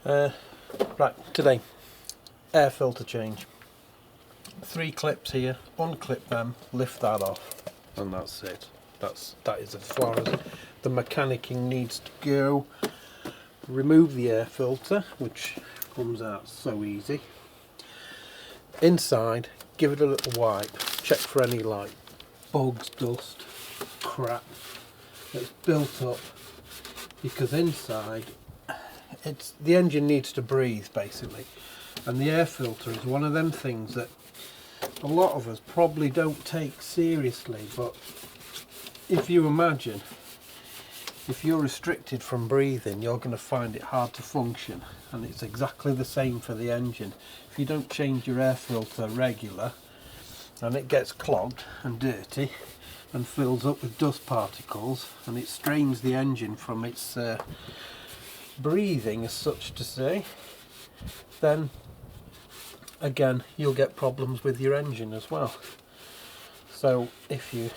Right, today, air filter change. 3 clips here, unclip them, lift that off, and that's it. That is as far as the mechanicking needs to go. Remove the air filter, which comes out so easy. Inside, give it a little wipe, check for any like bugs, dust, crap that's built up, because inside the engine needs to breathe basically, and the air filter is one of them things that a lot of us probably don't take seriously. But if you imagine, if you're restricted from breathing, you're going to find it hard to function, and it's exactly the same for the engine. If you don't change your air filter regular, and it gets clogged and dirty and fills up with dust particles, and it strains the engine from its breathing, as such to say, then again you'll get problems with your engine as well. So if you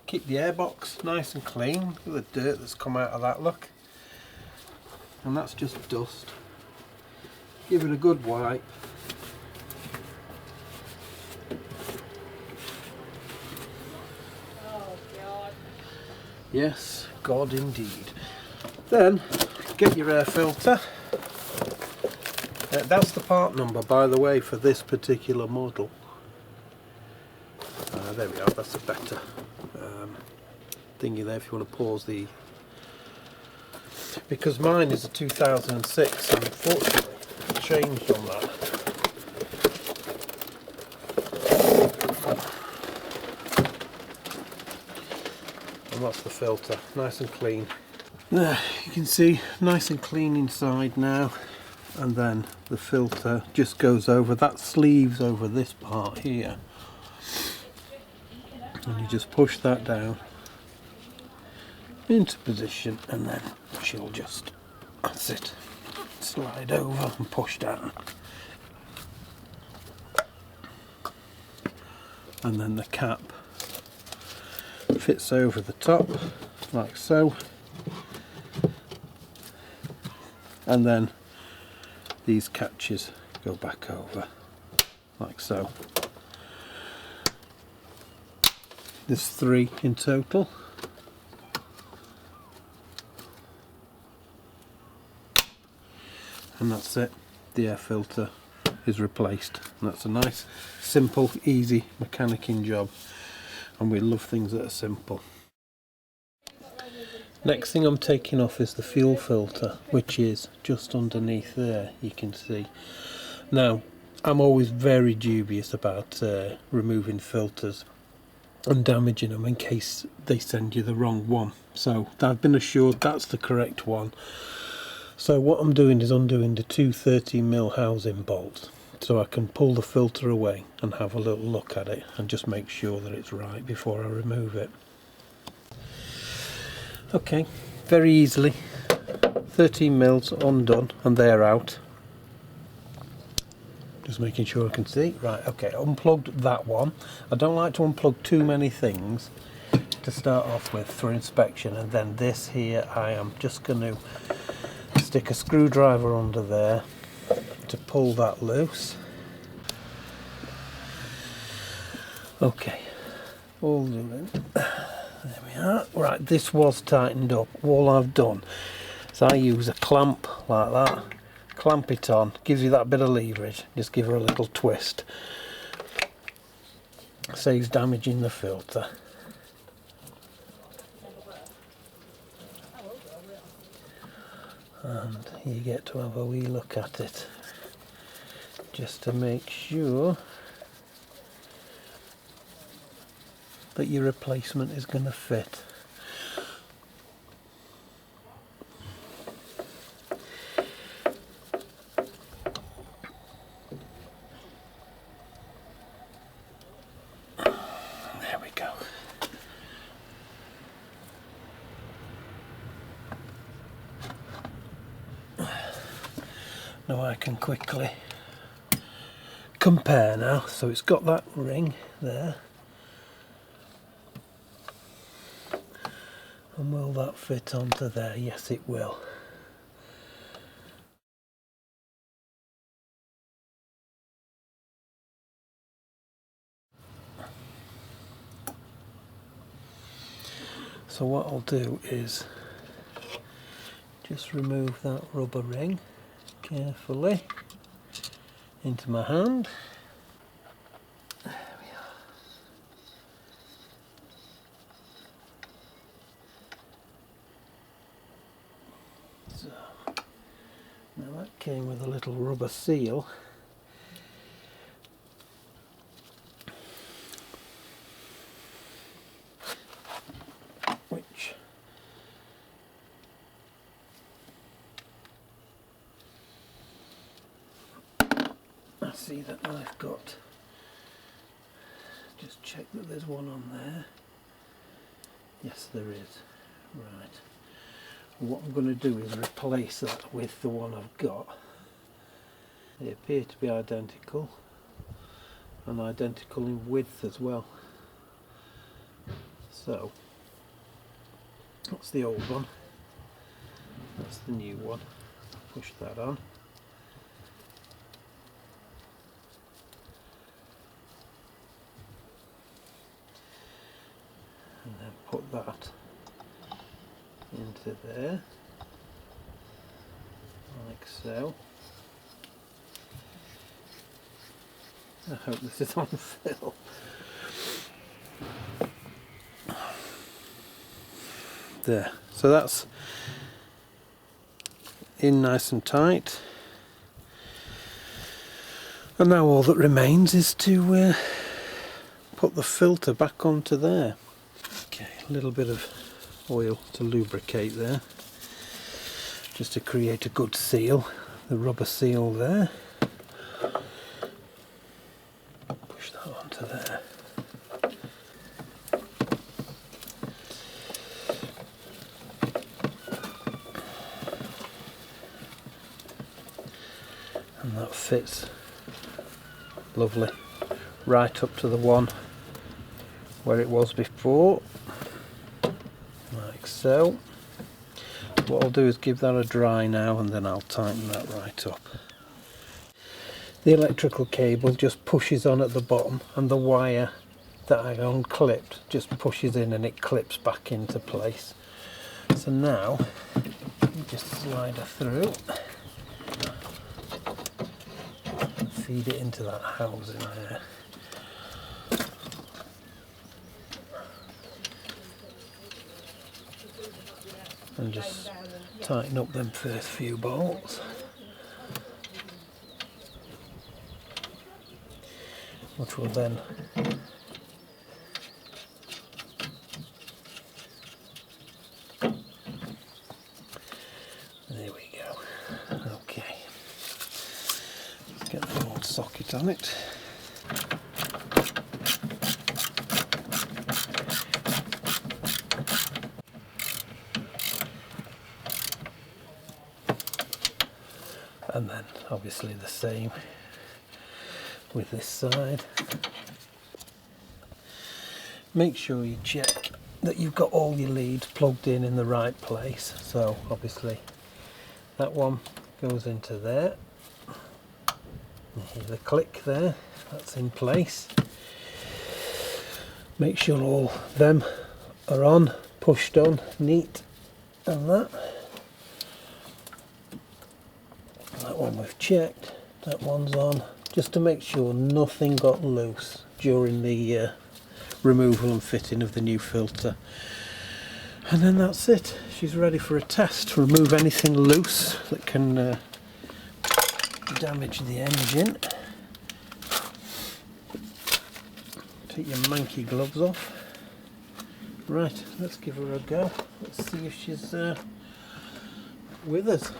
keep the airbox nice and clean, look at the dirt that's come out of that, look, and that's just dust. Give it a good wipe. Yes, God indeed. Then get your air filter. That's the part number, by the way, for this particular model. There we are, that's a better thingy there if you want to pause the... Because mine is a 2006, and unfortunately I changed on that. And that's the filter, nice and clean. There, you can see, nice and clean inside now. And then the filter just goes over, that sleeves over this part here. And you just push that down into position, and then she'll just, that's it, slide over and push down. And then the cap fits over the top like so, and then these catches go back over like so. There's 3 in total. And that's it, the air filter is replaced. And that's a nice, simple, easy mechanicking job, and we love things that are simple. Next thing I'm taking off is the fuel filter, which is just underneath there, you can see. Now, I'm always very dubious about removing filters and damaging them in case they send you the wrong one. So I've been assured that's the correct one. So what I'm doing is undoing the 2 13mm housing bolts, so I can pull the filter away and have a little look at it and just make sure that it's right before I remove it. Okay, very easily, 13mm undone, and they're out. Just making sure I can see. Right, okay, unplugged that one. I don't like to unplug too many things to start off with for inspection, and then this here, I am just going to stick a screwdriver under there to pull that loose. Okay, all doing. There we are. Right, this was tightened up. All I've done is I use a clamp like that, clamp it on, gives you that bit of leverage, just give her a little twist. Saves damaging the filter. And you get to have a wee look at it, just to make sure that your replacement is going to fit. There we go. Now I can quickly compare now. So it's got that ring there. And will that fit onto there? Yes, it will. So what I'll do is just remove that rubber ring carefully into my hand. There we are. So now that came with a little rubber seal. Which I see that I've got. Just check that there's one on there. Yes, there is. Right. What I'm going to do is replace that with the one I've got. They appear to be identical, and identical in width as well. So that's the old one, that's the new one. Push that on. And then put that into there, like so. I hope this is on film. There, so that's in nice and tight, and now all that remains is to put the filter back onto there. Okay, a little bit of oil to lubricate there, just to create a good seal, the rubber seal there. Push that onto there. And that fits lovely right up to the one where it was before, like so. What I'll do is give that a dry now, and then I'll tighten that right up. The electrical cable just pushes on at the bottom, and the wire that I unclipped just pushes in and it clips back into place. So now you just slide her through, feed it into that housing there. And just tighten up them first few bolts, which will then there we go. Okay, let's get the old socket on it. And then obviously the same with this side. Make sure you check that you've got all your leads plugged in the right place. So obviously that one goes into there. You hear the click there, that's in place. Make sure all them are on, pushed on, neat, and that. That one we've checked, that one's on, just to make sure nothing got loose during the removal and fitting of the new filter. And then that's it, she's ready for a test. Remove anything loose that can damage the engine. Take your manky gloves off. Right, let's give her a go. Let's see if she's with us.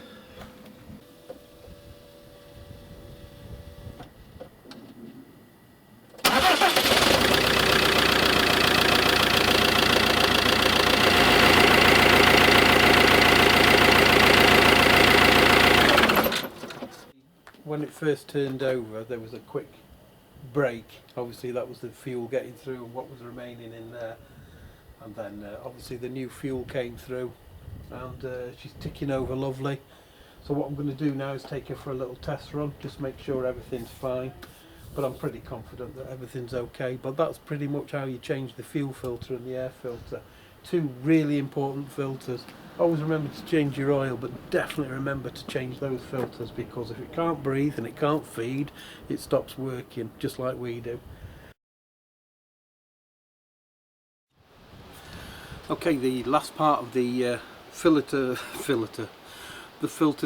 When it first turned over, there was a quick break. Obviously that was the fuel getting through and what was remaining in there, and then obviously the new fuel came through, and she's ticking over lovely. So what I'm going to do now is take her for a little test run, just make sure everything's fine, but I'm pretty confident that everything's okay. But that's pretty much how you change the fuel filter and the air filter. two really important filters. Always remember to change your oil, but definitely remember to change those filters, because if it can't breathe and it can't feed, it stops working, just like we do. Okay, the last part of the filter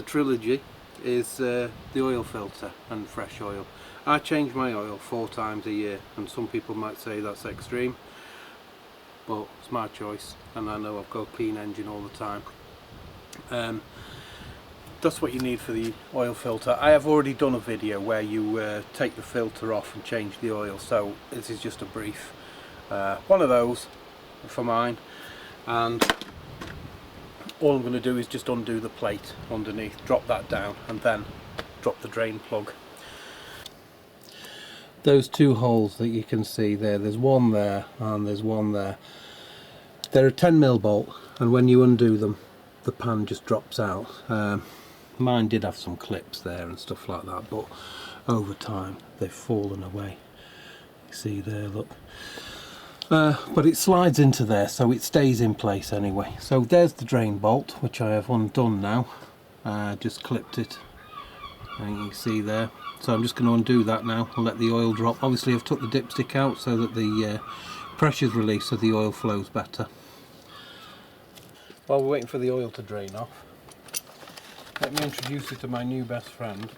trilogy is the oil filter and fresh oil. I change my oil 4 times a year, and some people might say that's extreme, but it's my choice, and I know I've got a clean engine all the time. That's what you need for the oil filter. I have already done a video where you take the filter off and change the oil, so this is just a brief one of those for mine. And all I'm going to do is just undo the plate underneath, drop that down, and then drop the drain plug. Those 2 holes that you can see there, there's one there and there's one there. They're a 10mm bolt, and when you undo them, the pan just drops out. Mine did have some clips there and stuff like that, but over time they've fallen away. You see there, look. But it slides into there, so it stays in place anyway. So there's the drain bolt, which I have undone now. Just clipped it, and you can see there. So I'm just going to undo that now and let the oil drop. Obviously I've took the dipstick out so that the pressure's released, so the oil flows better. While we're waiting for the oil to drain off, let me introduce you to my new best friend.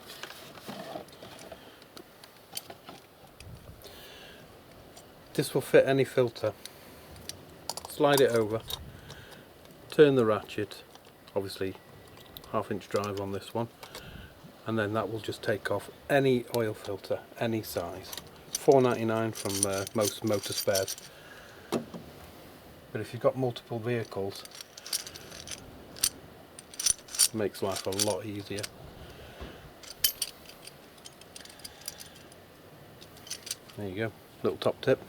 This will fit any filter. Slide it over, turn the ratchet, obviously 1/2 inch drive on this one, and then that will just take off any oil filter, any size. £4.99 from most motor spares. But if you've got multiple vehicles, it makes life a lot easier. There you go, little top tip.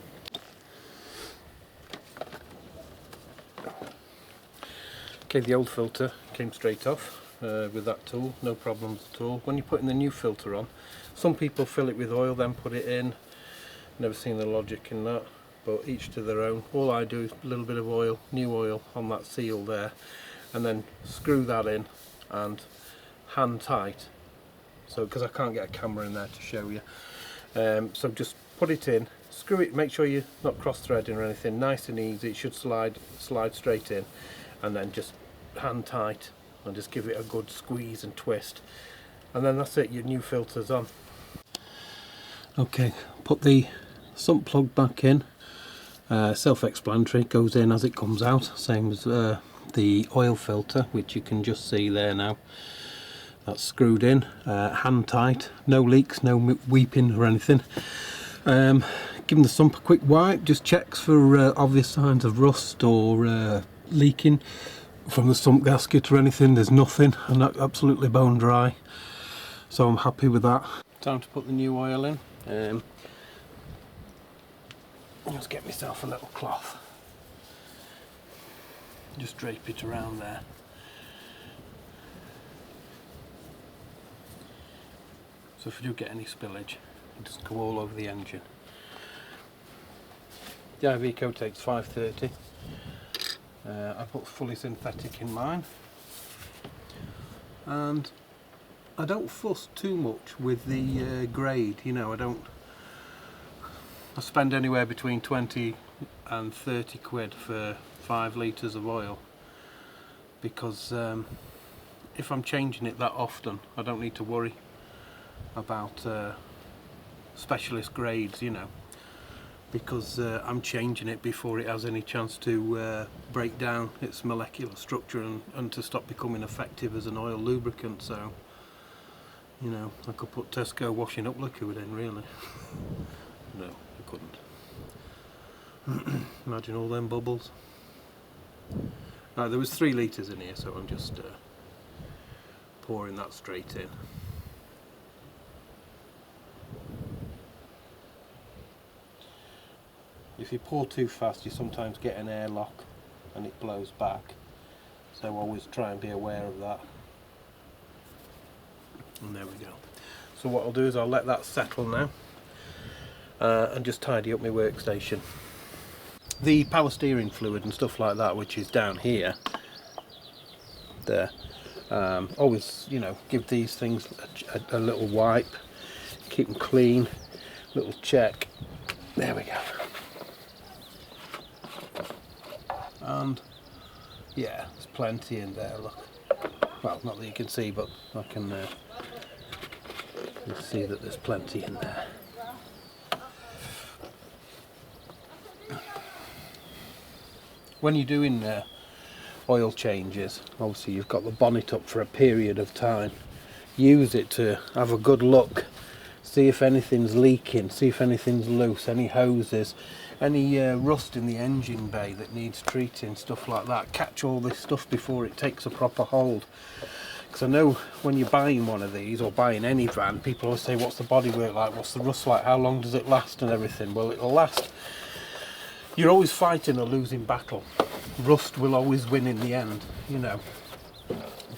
Okay, the old filter came straight off with that tool, no problems at all. When you're putting the new filter on, some people fill it with oil then put it in. Never seen the logic in that, but each to their own. All I do is a little bit of oil, new oil on that seal there, and then screw that in and hand tight, so because I can't get a camera in there to show you. So just put it in, screw it, make sure you're not cross threading or anything, nice and easy. It should slide straight in, and then just hand tight and just give it a good squeeze and twist, and then that's it, your new filter's on. Okay, put the sump plug back in. Self-explanatory, goes in as it comes out, same as the oil filter, which you can just see there now. That's screwed in, hand tight, no leaks, no weeping or anything. Give the sump a quick wipe, just checks for obvious signs of rust or leaking from the sump gasket or anything. There's nothing, and that's absolutely bone dry, so I'm happy with that. Time to put the new oil in. Just get myself a little cloth, just drape it around there. So if you do get any spillage, it doesn't go all over the engine. The Iveco takes 530. I put fully synthetic in mine, and I don't fuss too much with the grade. You know, I spend anywhere between 20 and 30 quid for 5 litres of oil, because if I'm changing it that often, I don't need to worry about specialist grades, you know, because I'm changing it before it has any chance to break down its molecular structure and to stop becoming effective as an oil lubricant. So, you know, I could put Tesco washing up liquid in, really. No, I couldn't. Imagine all them bubbles. Right, there was 3 litres in here, so I'm just pouring that straight in. If you pour too fast, you sometimes get an airlock and it blows back, so always try and be aware of that. And there we go. So what I'll do is I'll let that settle now and just tidy up my workstation. the power steering fluid and stuff like that, which is down here, there, always, you know, give these things a little wipe, keep them clean, little check. There we go. And yeah, there's plenty in there, look. Well, not that you can see, but I can see that there's plenty in there. When you're doing oil changes, obviously you've got the bonnet up for a period of time. Use it to have a good look, see if anything's leaking, see if anything's loose, any hoses, any rust in the engine bay that needs treating, stuff like that. Catch all this stuff before it takes a proper hold. Because I know when you're buying one of these, or buying any van, people always say, what's the bodywork like, what's the rust like, how long does it last and everything. Well, it'll last. You're always fighting a losing battle. Rust will always win in the end, you know.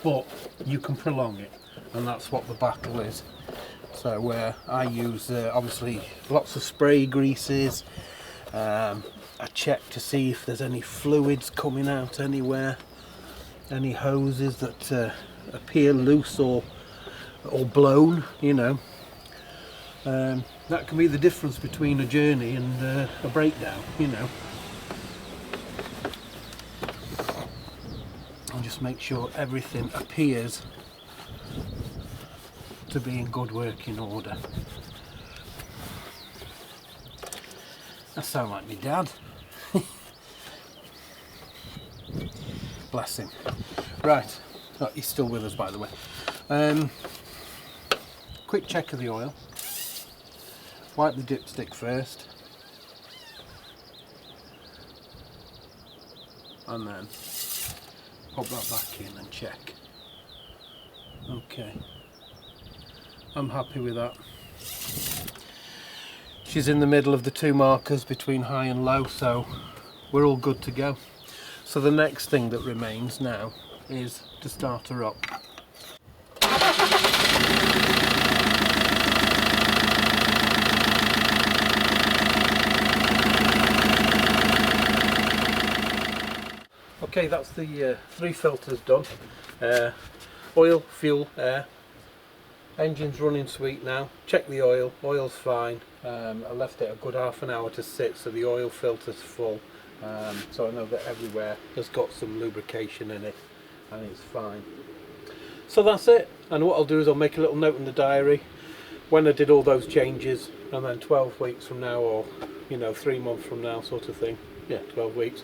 But you can prolong it, and that's what the battle is. So I use obviously lots of spray greases. I check to see if there's any fluids coming out anywhere, any hoses that appear loose or blown, you know. That can be the difference between a journey and a breakdown, you know. And just make sure everything appears to be in good working order. That sounds like my dad. Bless him. Right, oh, he's still with us, by the way. Quick check of the oil. Wipe the dipstick first, and then pop that back in and check. Okay, I'm happy with that. She's in the middle of the two markers between high and low, so we're all good to go. So the next thing that remains now is to start her up. Okay, that's the 3 filters done. Oil, fuel, air. Engine's running sweet now. Check the oil, oil's fine. I left it a good half an hour to sit so the oil filter's full. So I know that everywhere has got some lubrication in it and it's fine. So that's it, and what I'll do is I'll make a little note in the diary when I did all those changes, and then 12 weeks from now, or you know, 3 months from now sort of thing. Yeah, 12 weeks.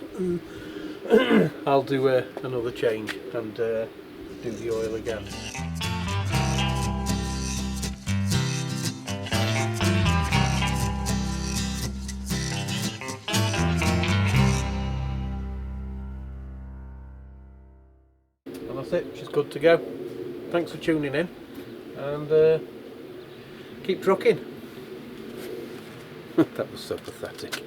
I'll do another change and do the oil again. And that's it, she's good to go. Thanks for tuning in, and keep trucking. That was so pathetic.